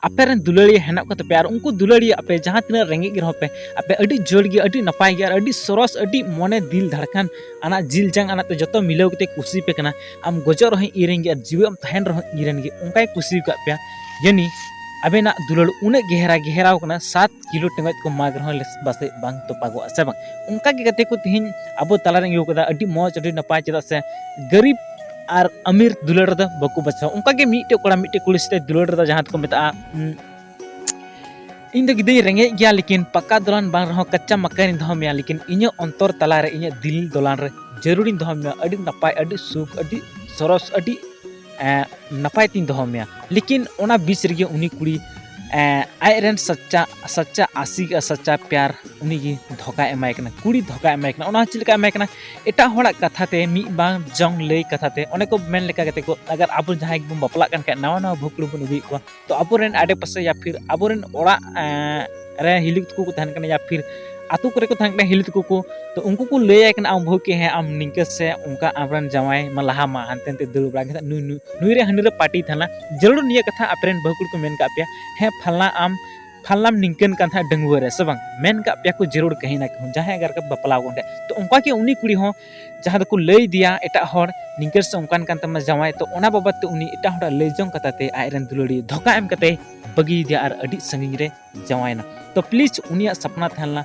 अपेरन दुलाड़ी हेना को तपे और उनको दुलाड़ी अपे जहाँ तीन रेंगे गिर पे अपे अड़ी जोड़ गे अड़ी नपाय गे अड़ी सरस अड़ी मने दिल धड़कन आना जिल जंग आना ते जतो मिलाव कते कुसी पे कना आम गजो रह इरें गे जीव am तहन रह इरें गे उनका कुसी का पे यानी अबेना दुलाड़ उन्हें गहरा कना 7 किलो टेंगज को माग रह बसे बांग तो पागो से बांग उनका के कते को तिहिन अबो तला रेंगे कदा अड़ी मौज अड़ी नपाय चदा से गरीब और अमीर दुलाड़ दा बको बचा उनका के मीटे कोड़ा मीटे कुलिसते दुलाड़ दा जहां को मेता इन गिदे रेंगे गया लेकिन पक्का दुलान बांग रह कच्चा मक्का दो में लेकिन इन अंतर तला रे इन दिल दुलान रे जरूरी दो में अड़ी नपाय अड़ी सुख अड़ी सरस अड़ी नपाय तीन दो में लेकिन ओना बीच रे उनी कुड़ी आयरन सच्चा आशिक सच्चा प्यार उनी की धोखा एमाय कना कुड़ी धोखा एमाय कना ओना चिलका एमाय कना एटा होड़ा कथा ते मी बांग जंग लई कथा ते ओने को मेन लेका कते को अगर अब जहां बम बपला कन का नवा भुकड़ू बन उगी को तो अबोरेन आडे पासे या फिर अबोरेन ओड़ा रे हिलिक को तहन कना या फिर आतु करे को तहन कना हिलित को तो उनको को लय कना आम भौ के है आम निंके से उनका आबरन जवाय मलाहा मा हनते दुल बड़ा के नुई रे हनी रे पार्टी थाना जरूर निया कथा अपेरन बहुकुड़ को मेन का पे है फलना निंकन का था डंगुआ रे सबंग मेन का पे को जरूर कहीं ना कहीं जहां अगर का बपला गोंडे तो उनका के उनी कुड़ी हो जहां को लय दिया एटा हर निंकर से उनकान कान तमा जवाय तो ओना बाबत तो उनी एटा हड़ा लय जंग कताते आयरन दुलड़ी धोखा एम कते बगी दिया और अडी संगिंग रे जवायना तो प्लीज उनिया सपना थानला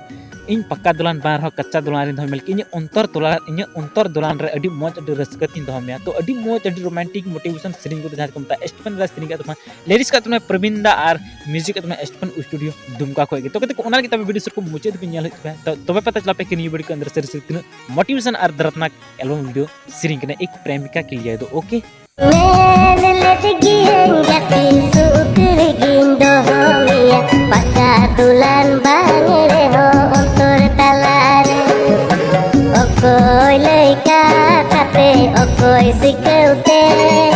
इन पक्का दुलान बार हो कच्चा दुलान रे धमेल इन अंतर दुलान रे अडी मौज अडी रसकतिन धमेया तो अडी मौज अडी रोमांटिक मोटिवेशन सिरिंग को जहां को मता एस्टपन रा सिरिंग का लिरिक्स का तुम प्रवीण दा और म्यूजिक का तुम एस्टपन स्टूडियो दुमका खोगे तो कते ओना के तब वीडियो सर को मुचेद पे नेल पे तो पता चला पे कि नी वीडियो के अंदर से तीन मोटिवेशन और दर्दनाक एल्बम वीडियो सिरिंग कने एक प्रेमिका के लिए तो okay dulan bangere ho ontor talare okoy lei ka tate okoy sikeute